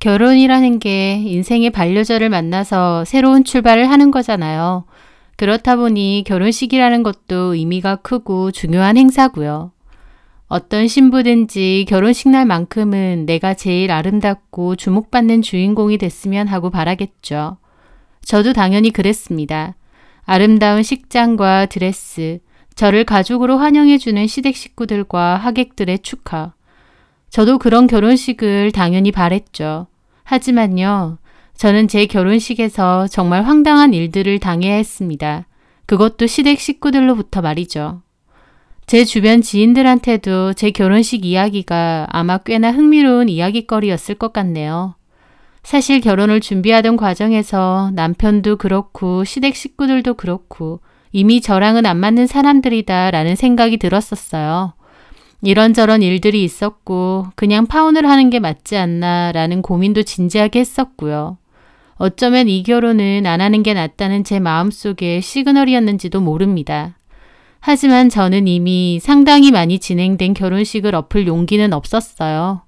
결혼이라는 게 인생의 반려자를 만나서 새로운 출발을 하는 거잖아요. 그렇다 보니 결혼식이라는 것도 의미가 크고 중요한 행사고요. 어떤 신부든지 결혼식 날만큼은 내가 제일 아름답고 주목받는 주인공이 됐으면 하고 바라겠죠. 저도 당연히 그랬습니다. 아름다운 식장과 드레스, 저를 가족으로 환영해주는 시댁 식구들과 하객들의 축하. 저도 그런 결혼식을 당연히 바랬죠. 하지만요, 저는 제 결혼식에서 정말 황당한 일들을 당해야 했습니다. 그것도 시댁 식구들로부터 말이죠. 제 주변 지인들한테도 제 결혼식 이야기가 아마 꽤나 흥미로운 이야깃거리였을 것 같네요. 사실 결혼을 준비하던 과정에서 남편도 그렇고 시댁 식구들도 그렇고 이미 저랑은 안 맞는 사람들이다 라는 생각이 들었었어요. 이런저런 일들이 있었고 그냥 파혼을 하는 게 맞지 않나 라는 고민도 진지하게 했었고요. 어쩌면 이 결혼은 안 하는 게 낫다는 제 마음속에 시그널이었는지도 모릅니다. 하지만 저는 이미 상당히 많이 진행된 결혼식을 엎을 용기는 없었어요.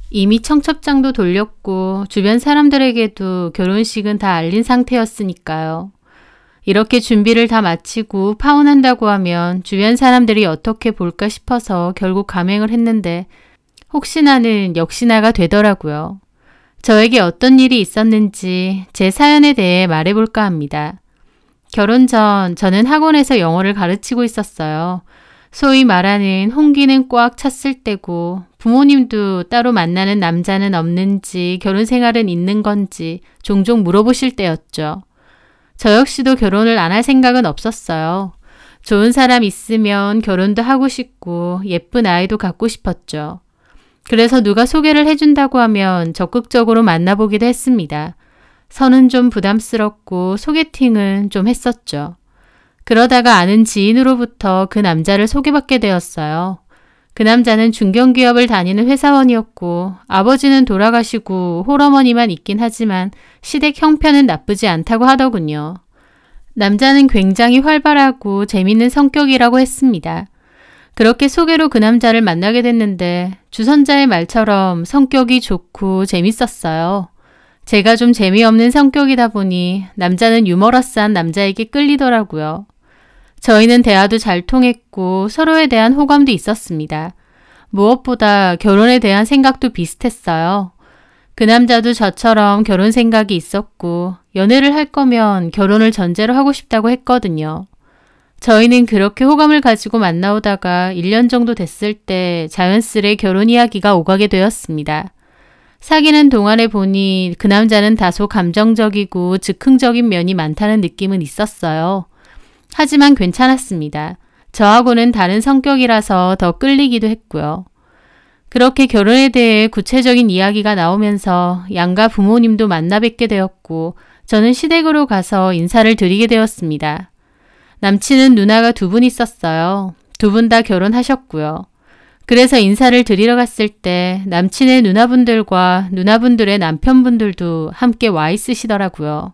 이미 청첩장도 돌렸고 주변 사람들에게도 결혼식은 다 알린 상태였으니까요. 이렇게 준비를 다 마치고 파혼한다고 하면 주변 사람들이 어떻게 볼까 싶어서 결국 감행을 했는데 혹시나는 역시나가 되더라고요. 저에게 어떤 일이 있었는지 제 사연에 대해 말해볼까 합니다. 결혼 전 저는 학원에서 영어를 가르치고 있었어요. 소위 말하는 홍기는 꽉 찼을 때고 부모님도 따로 만나는 남자는 없는지 결혼 생활은 있는 건지 종종 물어보실 때였죠. 저 역시도 결혼을 안 할 생각은 없었어요. 좋은 사람 있으면 결혼도 하고 싶고 예쁜 아이도 갖고 싶었죠. 그래서 누가 소개를 해준다고 하면 적극적으로 만나보기도 했습니다. 선은 좀 부담스럽고 소개팅은 좀 했었죠. 그러다가 아는 지인으로부터 그 남자를 소개받게 되었어요. 그 남자는 중견기업을 다니는 회사원이었고 아버지는 돌아가시고 홀어머니만 있긴 하지만 시댁 형편은 나쁘지 않다고 하더군요. 남자는 굉장히 활발하고 재밌는 성격이라고 했습니다. 그렇게 소개로 그 남자를 만나게 됐는데 주선자의 말처럼 성격이 좋고 재밌었어요. 제가 좀 재미없는 성격이다 보니 남자는 유머러스한 남자에게 끌리더라고요. 저희는 대화도 잘 통했고 서로에 대한 호감도 있었습니다. 무엇보다 결혼에 대한 생각도 비슷했어요. 그 남자도 저처럼 결혼 생각이 있었고 연애를 할 거면 결혼을 전제로 하고 싶다고 했거든요. 저희는 그렇게 호감을 가지고 만나오다가 1년 정도 됐을 때 자연스레 결혼 이야기가 오가게 되었습니다. 사귀는 동안에 보니 그 남자는 다소 감정적이고 즉흥적인 면이 많다는 느낌은 있었어요. 하지만 괜찮았습니다. 저하고는 다른 성격이라서 더 끌리기도 했고요. 그렇게 결혼에 대해 구체적인 이야기가 나오면서 양가 부모님도 만나 뵙게 되었고 저는 시댁으로 가서 인사를 드리게 되었습니다. 남친은 누나가 2분 있었어요. 2분 다 결혼하셨고요. 그래서 인사를 드리러 갔을 때 남친의 누나분들과 누나분들의 남편분들도 함께 와 있으시더라고요.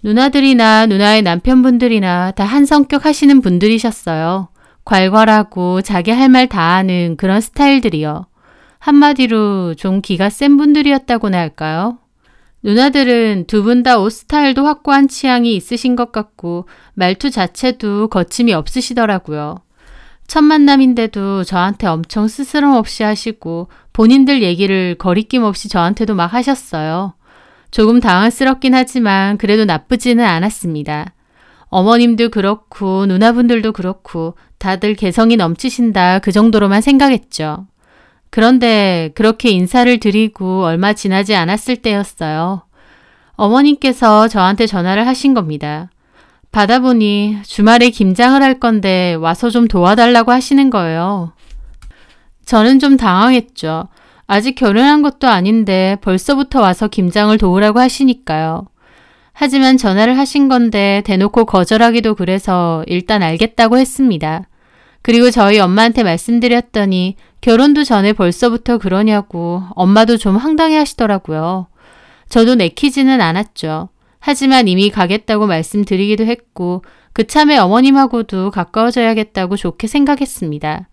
누나들이나 누나의 남편분들이나 다 한 성격 하시는 분들이셨어요. 괄괄하고 자기 할 말 다 하는 그런 스타일들이요. 한마디로 좀 기가 센 분들이었다고나 할까요? 누나들은 2분 다 옷 스타일도 확고한 취향이 있으신 것 같고 말투 자체도 거침이 없으시더라고요. 첫 만남인데도 저한테 엄청 스스럼 없이 하시고 본인들 얘기를 거리낌 없이 저한테도 막 하셨어요. 조금 당황스럽긴 하지만 그래도 나쁘지는 않았습니다. 어머님도 그렇고 누나분들도 그렇고 다들 개성이 넘치신다 그 정도로만 생각했죠. 그런데 그렇게 인사를 드리고 얼마 지나지 않았을 때였어요. 어머님께서 저한테 전화를 하신 겁니다. 받아보니 주말에 김장을 할 건데 와서 좀 도와달라고 하시는 거예요. 저는 좀 당황했죠. 아직 결혼한 것도 아닌데 벌써부터 와서 김장을 도우라고 하시니까요. 하지만 전화를 하신 건데 대놓고 거절하기도 그래서 일단 알겠다고 했습니다. 그리고 저희 엄마한테 말씀드렸더니 결혼도 전에 벌써부터 그러냐고 엄마도 좀 황당해 하시더라고요. 저도 내키지는 않았죠. 하지만 이미 가겠다고 말씀드리기도 했고 그참에 어머님하고도 가까워져야겠다고 좋게 생각했습니다.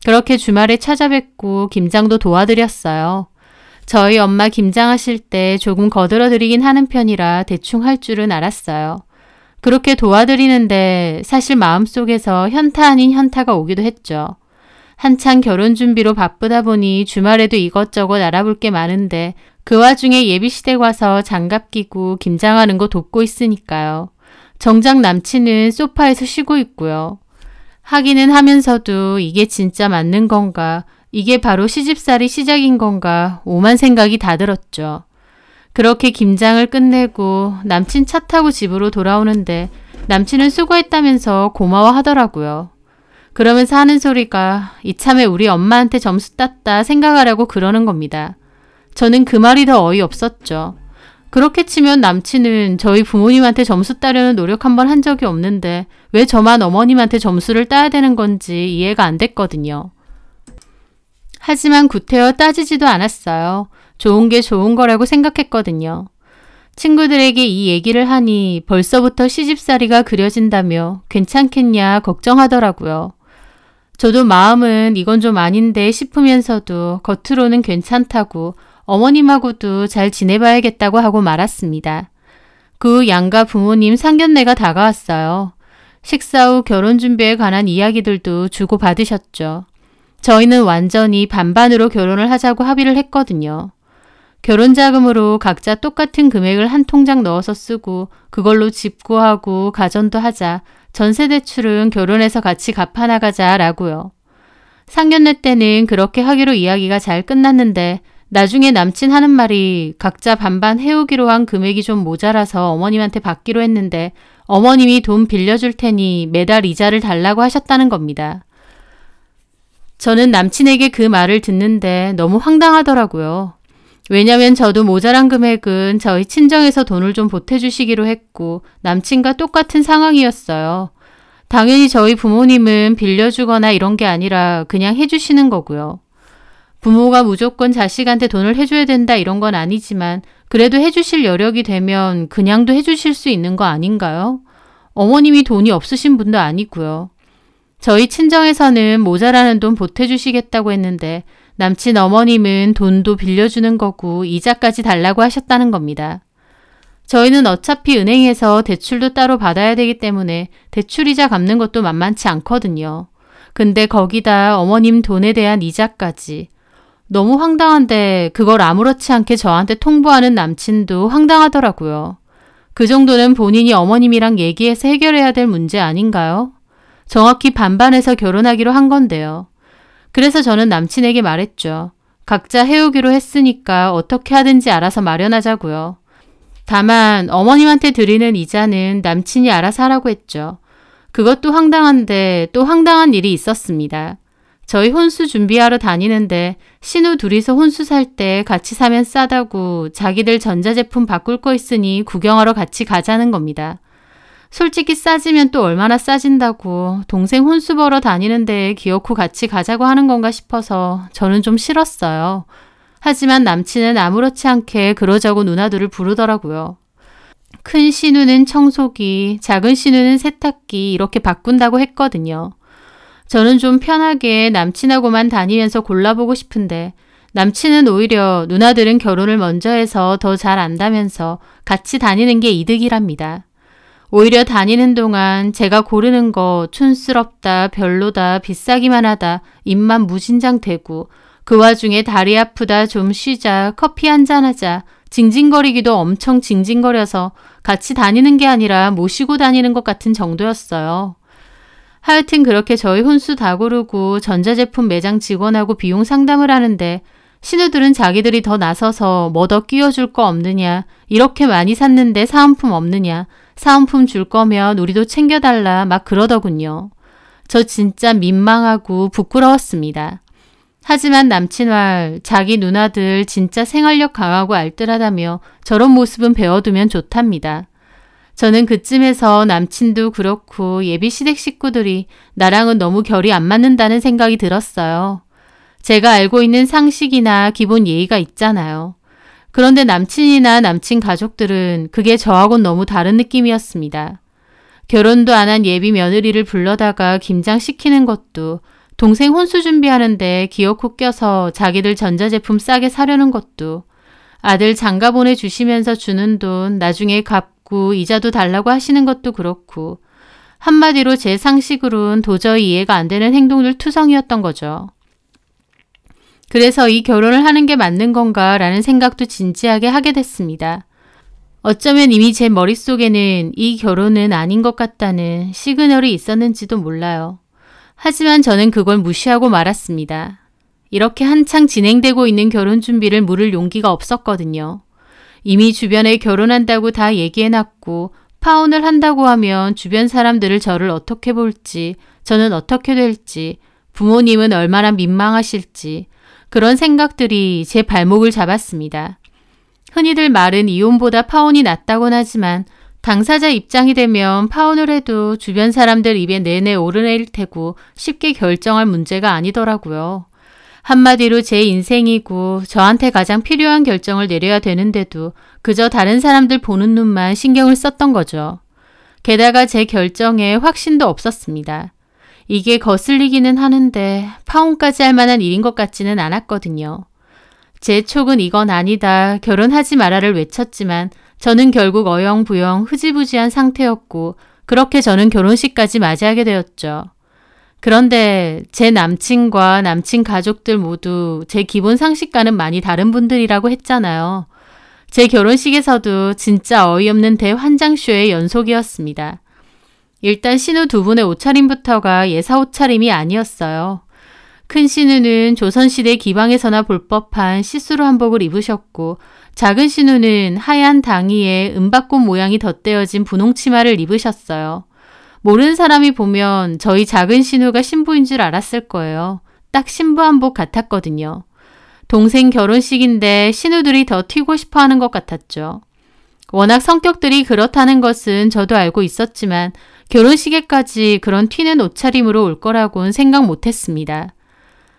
그렇게 주말에 찾아뵙고 김장도 도와드렸어요. 저희 엄마 김장하실 때 조금 거들어드리긴 하는 편이라 대충 할 줄은 알았어요. 그렇게 도와드리는데 사실 마음속에서 현타 아닌 현타가 오기도 했죠. 한창 결혼 준비로 바쁘다 보니 주말에도 이것저것 알아볼 게 많은데 그 와중에 예비시댁 와서 장갑 끼고 김장하는 거 돕고 있으니까요. 정작 남친은 소파에서 쉬고 있고요. 하기는 하면서도 이게 진짜 맞는 건가? 이게 바로 시집살이 시작인 건가? 오만 생각이 다 들었죠. 그렇게 김장을 끝내고 남친 차 타고 집으로 돌아오는데 남친은 수고했다면서 고마워하더라고요. 그러면서 하는 소리가 이참에 우리 엄마한테 점수 땄다 생각하라고 그러는 겁니다. 저는 그 말이 더 어이없었죠. 그렇게 치면 남친은 저희 부모님한테 점수 따려는 노력 한번 한 적이 없는데 왜 저만 어머님한테 점수를 따야 되는 건지 이해가 안 됐거든요. 하지만 구태여 따지지도 않았어요. 좋은 게 좋은 거라고 생각했거든요. 친구들에게 이 얘기를 하니 벌써부터 시집살이가 그려진다며 괜찮겠냐 걱정하더라고요. 저도 마음은 이건 좀 아닌데 싶으면서도 겉으로는 괜찮다고 어머님하고도 잘 지내봐야겠다고 하고 말았습니다. 그 후 양가 부모님 상견례가 다가왔어요. 식사 후 결혼 준비에 관한 이야기들도 주고받으셨죠. 저희는 완전히 반반으로 결혼을 하자고 합의를 했거든요. 결혼자금으로 각자 똑같은 금액을 한 통장 넣어서 쓰고 그걸로 집 구하고 가전도 하자. 전세대출은 결혼해서 같이 갚아나가자라고요. 상견례 때는 그렇게 하기로 이야기가 잘 끝났는데 나중에 남친 하는 말이 각자 반반 해오기로 한 금액이 좀 모자라서 어머님한테 받기로 했는데 어머님이 돈 빌려줄 테니 매달 이자를 달라고 하셨다는 겁니다. 저는 남친에게 그 말을 듣는데 너무 황당하더라고요. 왜냐면 저도 모자란 금액은 저희 친정에서 돈을 좀 보태주시기로 했고 남친과 똑같은 상황이었어요. 당연히 저희 부모님은 빌려주거나 이런 게 아니라 그냥 해주시는 거고요. 부모가 무조건 자식한테 돈을 해줘야 된다 이런 건 아니지만 그래도 해주실 여력이 되면 그냥도 해주실 수 있는 거 아닌가요? 어머님이 돈이 없으신 분도 아니고요. 저희 친정에서는 모자라는 돈 보태주시겠다고 했는데 남친 어머님은 돈도 빌려주는 거고 이자까지 달라고 하셨다는 겁니다. 저희는 어차피 은행에서 대출도 따로 받아야 되기 때문에 대출이자 갚는 것도 만만치 않거든요. 근데 거기다 어머님 돈에 대한 이자까지. 너무 황당한데 그걸 아무렇지 않게 저한테 통보하는 남친도 황당하더라고요. 그 정도는 본인이 어머님이랑 얘기해서 해결해야 될 문제 아닌가요? 정확히 반반해서 결혼하기로 한 건데요. 그래서 저는 남친에게 말했죠. 각자 해오기로 했으니까 어떻게 하든지 알아서 마련하자고요. 다만 어머님한테 드리는 이자는 남친이 알아서 하라고 했죠. 그것도 황당한데 또 황당한 일이 있었습니다. 저희 혼수 준비하러 다니는데 신우 둘이서 혼수 살 때 같이 사면 싸다고 자기들 전자제품 바꿀 거 있으니 구경하러 같이 가자는 겁니다. 솔직히 싸지면 또 얼마나 싸진다고 동생 혼수 보러 다니는데 기어코 같이 가자고 하는 건가 싶어서 저는 좀 싫었어요. 하지만 남친은 아무렇지 않게 그러자고 누나들을 부르더라고요. 큰 신우는 청소기, 작은 신우는 세탁기 이렇게 바꾼다고 했거든요. 저는 좀 편하게 남친하고만 다니면서 골라보고 싶은데 남친은 오히려 누나들은 결혼을 먼저 해서 더 잘 안다면서 같이 다니는 게 이득이랍니다. 오히려 다니는 동안 제가 고르는 거 촌스럽다, 별로다, 비싸기만 하다, 입만 무진장 대고 그 와중에 다리 아프다, 좀 쉬자, 커피 한잔 하자, 징징거리기도 엄청 징징거려서 같이 다니는 게 아니라 모시고 다니는 것 같은 정도였어요. 하여튼 그렇게 저희 혼수 다 고르고 전자제품 매장 직원하고 비용 상담을 하는데 신우들은 자기들이 더 나서서 뭐 더 끼워줄 거 없느냐, 이렇게 많이 샀는데 사은품 없느냐, 사은품 줄 거면 우리도 챙겨달라 막 그러더군요. 저 진짜 민망하고 부끄러웠습니다. 하지만 남친 말 자기 누나들 진짜 생활력 강하고 알뜰하다며 저런 모습은 배워두면 좋답니다. 저는 그쯤에서 남친도 그렇고 예비 시댁 식구들이 나랑은 너무 결이 안 맞는다는 생각이 들었어요. 제가 알고 있는 상식이나 기본 예의가 있잖아요. 그런데 남친이나 남친 가족들은 그게 저하고는 너무 다른 느낌이었습니다. 결혼도 안 한 예비 며느리를 불러다가 김장시키는 것도 동생 혼수 준비하는데 기어코 껴서 자기들 전자제품 싸게 사려는 것도, 아들 장가 보내주시면서 주는 돈 나중에 갚고 이자도 달라고 하시는 것도 그렇고, 한마디로 제 상식으론 도저히 이해가 안 되는 행동들 투성이었던 거죠. 그래서 이 결혼을 하는 게 맞는 건가 라는 생각도 진지하게 하게 됐습니다. 어쩌면 이미 제 머릿속에는 이 결혼은 아닌 것 같다는 시그널이 있었는지도 몰라요. 하지만 저는 그걸 무시하고 말았습니다. 이렇게 한창 진행되고 있는 결혼 준비를 물을 용기가 없었거든요. 이미 주변에 결혼한다고 다 얘기해놨고 파혼을 한다고 하면 주변 사람들을 저를 어떻게 볼지, 저는 어떻게 될지, 부모님은 얼마나 민망하실지, 그런 생각들이 제 발목을 잡았습니다. 흔히들 말은 이혼보다 파혼이 낫다곤 하지만 당사자 입장이 되면 파혼을 해도 주변 사람들 입에 내내 오르내릴 테고 쉽게 결정할 문제가 아니더라고요. 한마디로 제 인생이고 저한테 가장 필요한 결정을 내려야 되는데도 그저 다른 사람들 보는 눈만 신경을 썼던 거죠. 게다가 제 결정에 확신도 없었습니다. 이게 거슬리기는 하는데 파혼까지 할 만한 일인 것 같지는 않았거든요. 제 촉은 이건 아니다, 결혼하지 마라를 외쳤지만 저는 결국 어영부영 흐지부지한 상태였고 그렇게 저는 결혼식까지 맞이하게 되었죠. 그런데 제 남친과 남친 가족들 모두 제 기본 상식과는 많이 다른 분들이라고 했잖아요. 제 결혼식에서도 진짜 어이없는 대환장쇼의 연속이었습니다. 일단 신우 두 분의 옷차림부터가 예사 옷차림이 아니었어요. 큰 신우는 조선시대 기방에서나 볼 법한 시스루 한복을 입으셨고 작은 신우는 하얀 당이에 은박꽃 모양이 덧대어진 분홍 치마를 입으셨어요. 모르는 사람이 보면 저희 작은 신우가 신부인 줄 알았을 거예요. 딱 신부 한복 같았거든요. 동생 결혼식인데 신우들이 더 튀고 싶어 하는 것 같았죠. 워낙 성격들이 그렇다는 것은 저도 알고 있었지만 결혼식에까지 그런 튀는 옷차림으로 올 거라고는 생각 못했습니다.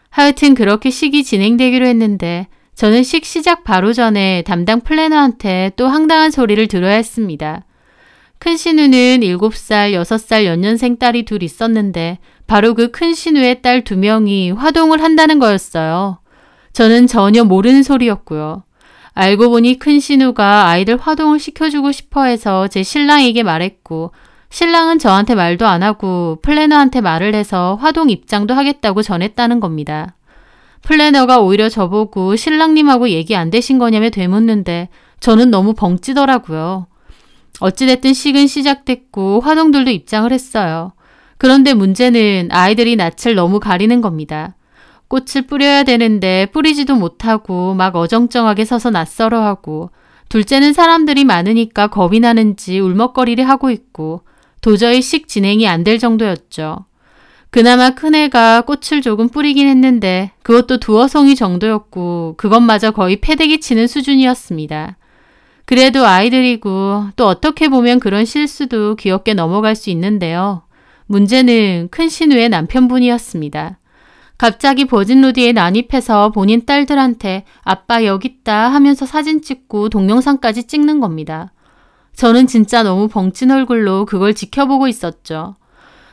하여튼 그렇게 식이 진행되기로 했는데 저는 식 시작 바로 전에 담당 플래너한테 또 황당한 소리를 들어야 했습니다. 큰 신우는 7살, 6살 연년생 딸이 둘 있었는데 바로 그 큰 신우의 딸 2명이 화동을 한다는 거였어요. 저는 전혀 모르는 소리였고요. 알고 보니 큰 신우가 아이들 화동을 시켜주고 싶어 해서 제 신랑에게 말했고 신랑은 저한테 말도 안 하고 플래너한테 말을 해서 화동 입장도 하겠다고 전했다는 겁니다. 플래너가 오히려 저보고 신랑님하고 얘기 안 되신 거냐며 되묻는데 저는 너무 벙찌더라고요. 어찌됐든 식은 시작됐고 화동들도 입장을 했어요. 그런데 문제는 아이들이 낯을 너무 가리는 겁니다. 꽃을 뿌려야 되는데 뿌리지도 못하고 막 어정쩡하게 서서 낯설어하고 둘째는 사람들이 많으니까 겁이 나는지 울먹거리를 하고 있고 도저히 식 진행이 안 될 정도였죠. 그나마 큰애가 꽃을 조금 뿌리긴 했는데 그것도 두어 송이 정도였고 그것마저 거의 패대기 치는 수준이었습니다. 그래도 아이들이고 또 어떻게 보면 그런 실수도 귀엽게 넘어갈 수 있는데요. 문제는 큰 신우의 남편분이었습니다. 갑자기 버진로디에 난입해서 본인 딸들한테 아빠 여기 있다 하면서 사진 찍고 동영상까지 찍는 겁니다. 저는 진짜 너무 벙찐 얼굴로 그걸 지켜보고 있었죠.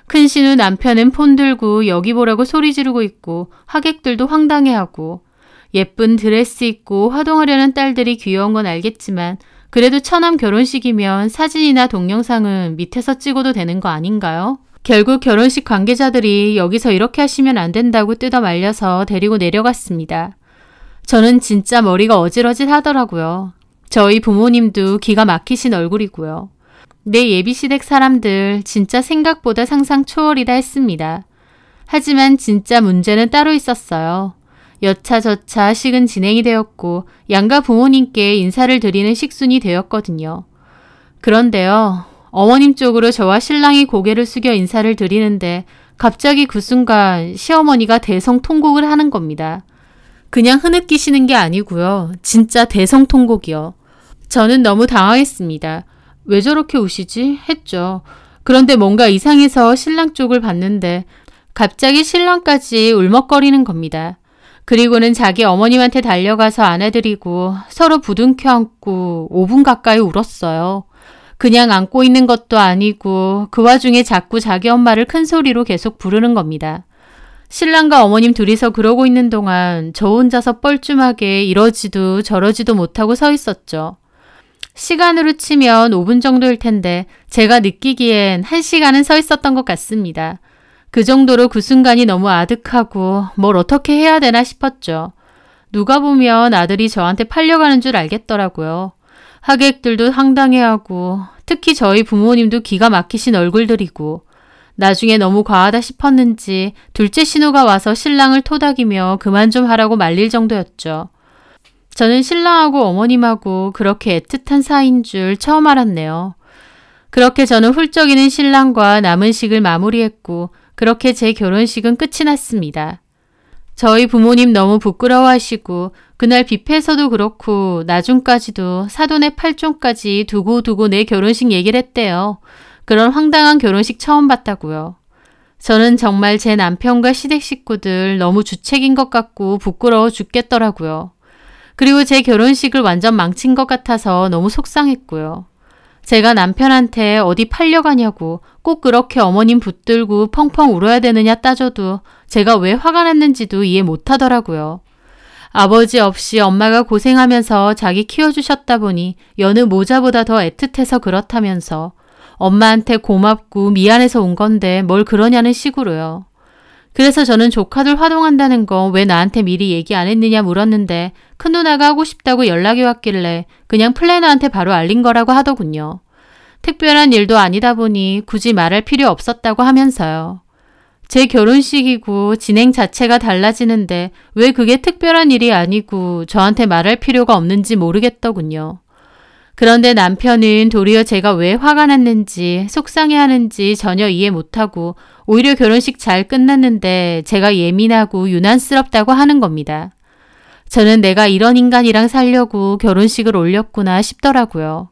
큰 신우 남편은 폰 들고 여기 보라고 소리 지르고 있고 하객들도 황당해하고 예쁜 드레스 입고 화동하려는 딸들이 귀여운 건 알겠지만 그래도 처남 결혼식이면 사진이나 동영상은 밑에서 찍어도 되는 거 아닌가요? 결국 결혼식 관계자들이 여기서 이렇게 하시면 안 된다고 뜯어 말려서 데리고 내려갔습니다. 저는 진짜 머리가 어질어질 하더라고요. 저희 부모님도 기가 막히신 얼굴이고요. 내 예비시댁 사람들 진짜 생각보다 상상 초월이다 했습니다. 하지만 진짜 문제는 따로 있었어요. 여차저차 식은 진행이 되었고 양가 부모님께 인사를 드리는 식순이 되었거든요. 그런데요. 어머님 쪽으로 저와 신랑이 고개를 숙여 인사를 드리는데 갑자기 그 순간 시어머니가 대성통곡을 하는 겁니다. 그냥 흐느끼시는 게 아니고요. 진짜 대성통곡이요. 저는 너무 당황했습니다. 왜 저렇게 우시지? 했죠. 그런데 뭔가 이상해서 신랑 쪽을 봤는데 갑자기 신랑까지 울먹거리는 겁니다. 그리고는 자기 어머님한테 달려가서 안아드리고 서로 부둥켜 안고 5분 가까이 울었어요. 그냥 안고 있는 것도 아니고 그 와중에 자꾸 자기 엄마를 큰 소리로 계속 부르는 겁니다. 신랑과 어머님 둘이서 그러고 있는 동안 저 혼자서 뻘쭘하게 이러지도 저러지도 못하고 서 있었죠. 시간으로 치면 5분 정도일 텐데 제가 느끼기엔 1시간은 서 있었던 것 같습니다. 그 정도로 그 순간이 너무 아득하고 뭘 어떻게 해야 되나 싶었죠. 누가 보면 아들이 저한테 팔려가는 줄 알겠더라고요. 하객들도 황당해하고 특히 저희 부모님도 기가 막히신 얼굴들이고 나중에 너무 과하다 싶었는지 둘째 신우가 와서 신랑을 토닥이며 그만 좀 하라고 말릴 정도였죠. 저는 신랑하고 어머님하고 그렇게 애틋한 사이인 줄 처음 알았네요. 그렇게 저는 훌쩍이는 신랑과 남은 식을 마무리했고 그렇게 제 결혼식은 끝이 났습니다. 저희 부모님 너무 부끄러워하시고 그날 뷔페에서도 그렇고 나중까지도 사돈의 팔촌까지 두고두고 내 결혼식 얘기를 했대요. 그런 황당한 결혼식 처음 봤다고요. 저는 정말 제 남편과 시댁 식구들 너무 주책인 것 같고 부끄러워 죽겠더라고요. 그리고 제 결혼식을 완전 망친 것 같아서 너무 속상했고요. 제가 남편한테 어디 팔려가냐고 꼭 그렇게 어머님 붙들고 펑펑 울어야 되느냐 따져도 제가 왜 화가 났는지도 이해 못하더라고요. 아버지 없이 엄마가 고생하면서 자기 키워주셨다 보니 여느 모자보다 더 애틋해서 그렇다면서 엄마한테 고맙고 미안해서 온 건데 뭘 그러냐는 식으로요. 그래서 저는 조카들 화동한다는 거 왜 나한테 미리 얘기 안 했느냐 물었는데 큰누나가 하고 싶다고 연락이 왔길래 그냥 플래너한테 바로 알린 거라고 하더군요. 특별한 일도 아니다 보니 굳이 말할 필요 없었다고 하면서요. 제 결혼식이고 진행 자체가 달라지는데 왜 그게 특별한 일이 아니고 저한테 말할 필요가 없는지 모르겠더군요. 그런데 남편은 도리어 제가 왜 화가 났는지 속상해하는지 전혀 이해 못하고 오히려 결혼식 잘 끝났는데 제가 예민하고 유난스럽다고 하는 겁니다. 저는 내가 이런 인간이랑 살려고 결혼식을 올렸구나 싶더라고요.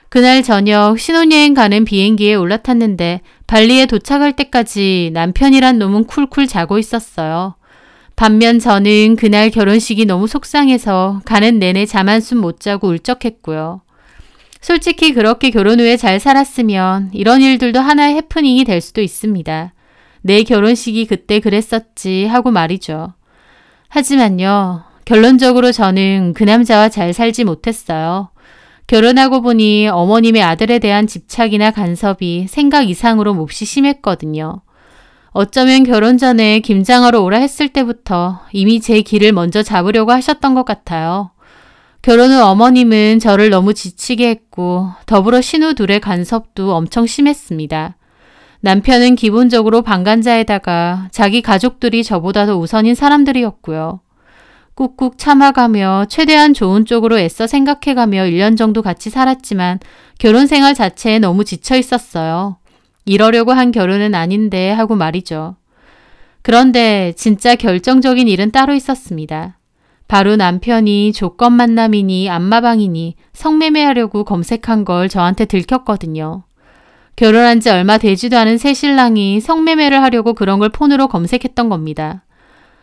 그날 저녁 신혼여행 가는 비행기에 올라탔는데 발리에 도착할 때까지 남편이란 놈은 쿨쿨 자고 있었어요. 반면 저는 그날 결혼식이 너무 속상해서 가는 내내 잠 한숨 못 자고 울적했고요. 솔직히 그렇게 결혼 후에 잘 살았으면 이런 일들도 하나의 해프닝이 될 수도 있습니다. 내 결혼식이 그때 그랬었지 하고 말이죠. 하지만요. 결론적으로 저는 그 남자와 잘 살지 못했어요. 결혼하고 보니 어머님의 아들에 대한 집착이나 간섭이 생각 이상으로 몹시 심했거든요. 어쩌면 결혼 전에 김장하러 오라 했을 때부터 이미 제 길을 먼저 잡으려고 하셨던 것 같아요. 결혼 후 어머님은 저를 너무 지치게 했고 더불어 신우 둘의 간섭도 엄청 심했습니다. 남편은 기본적으로 방관자에다가 자기 가족들이 저보다 더 우선인 사람들이었고요. 꾹꾹 참아가며 최대한 좋은 쪽으로 애써 생각해가며 1년 정도 같이 살았지만 결혼 생활 자체에 너무 지쳐 있었어요. 이러려고 한 결혼은 아닌데 하고 말이죠. 그런데 진짜 결정적인 일은 따로 있었습니다. 바로 남편이 조건 만남이니 안마방이니 성매매하려고 검색한 걸 저한테 들켰거든요. 결혼한 지 얼마 되지도 않은 새 신랑이 성매매를 하려고 그런 걸 폰으로 검색했던 겁니다.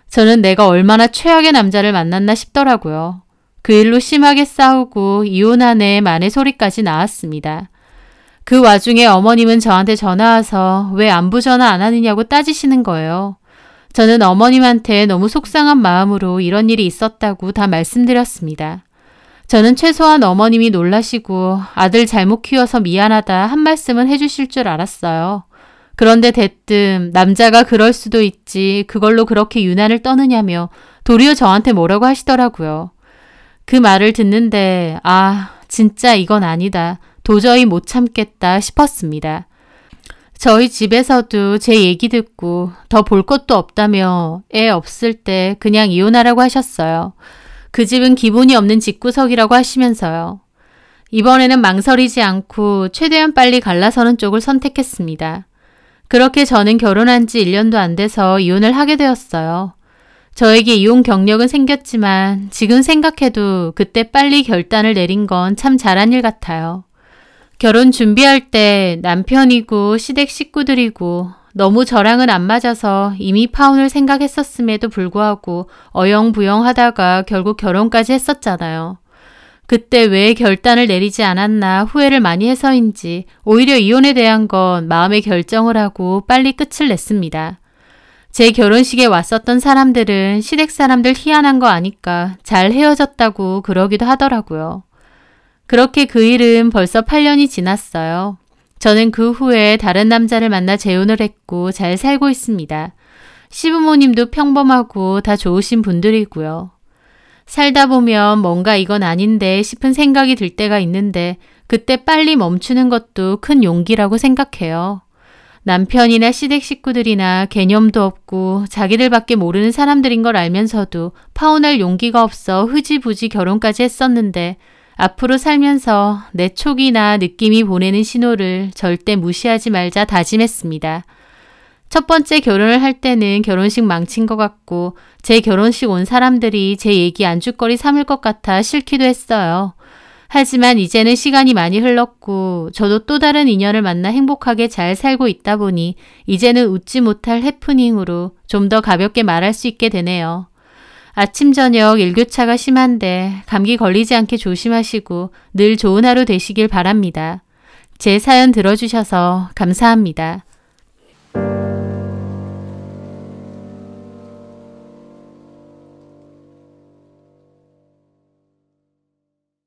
저는 내가 얼마나 최악의 남자를 만났나 싶더라고요. 그 일로 심하게 싸우고 이혼하네 만의 소리까지 나왔습니다. 그 와중에 어머님은 저한테 전화 와서 왜 안부 전화 안 하느냐고 따지시는 거예요. 저는 어머님한테 너무 속상한 마음으로 이런 일이 있었다고 다 말씀드렸습니다. 저는 최소한 어머님이 놀라시고 아들 잘못 키워서 미안하다 한 말씀은 해주실 줄 알았어요. 그런데 대뜸 남자가 그럴 수도 있지 그걸로 그렇게 유난을 떠느냐며 도리어 저한테 뭐라고 하시더라고요. 그 말을 듣는데 진짜 이건 아니다. 도저히 못 참겠다 싶었습니다. 저희 집에서도 제 얘기 듣고 더 볼 것도 없다며 애 없을 때 그냥 이혼하라고 하셨어요. 그 집은 기본이 없는 집구석이라고 하시면서요. 이번에는 망설이지 않고 최대한 빨리 갈라서는 쪽을 선택했습니다. 그렇게 저는 결혼한 지 1년도 안 돼서 이혼을 하게 되었어요. 저에게 이혼 경력은 생겼지만 지금 생각해도 그때 빨리 결단을 내린 건 참 잘한 일 같아요. 결혼 준비할 때 남편이고 시댁 식구들이고 너무 저랑은 안 맞아서 이미 파혼을 생각했었음에도 불구하고 어영부영 하다가 결국 결혼까지 했었잖아요. 그때 왜 결단을 내리지 않았나 후회를 많이 해서인지 오히려 이혼에 대한 건 마음의 결정을 하고 빨리 끝을 냈습니다. 제 결혼식에 왔었던 사람들은 시댁 사람들 희한한 거 아니까 잘 헤어졌다고 그러기도 하더라고요. 그렇게 그 일은 벌써 8년이 지났어요. 저는 그 후에 다른 남자를 만나 재혼을 했고 잘 살고 있습니다. 시부모님도 평범하고 다 좋으신 분들이고요. 살다 보면 뭔가 이건 아닌데 싶은 생각이 들 때가 있는데 그때 빨리 멈추는 것도 큰 용기라고 생각해요. 남편이나 시댁 식구들이나 개념도 없고 자기들밖에 모르는 사람들인 걸 알면서도 파혼할 용기가 없어 흐지부지 결혼까지 했었는데 앞으로 살면서 내 촉이나 느낌이 보내는 신호를 절대 무시하지 말자 다짐했습니다. 첫 번째 결혼을 할 때는 결혼식 망친 것 같고 제 결혼식 온 사람들이 제 얘기 안주거리 삼을 것 같아 싫기도 했어요. 하지만 이제는 시간이 많이 흘렀고 저도 또 다른 인연을 만나 행복하게 잘 살고 있다 보니 이제는 웃지 못할 해프닝으로 좀 더 가볍게 말할 수 있게 되네요. 아침 저녁 일교차가 심한데 감기 걸리지 않게 조심하시고 늘 좋은 하루 되시길 바랍니다. 제 사연 들어주셔서 감사합니다.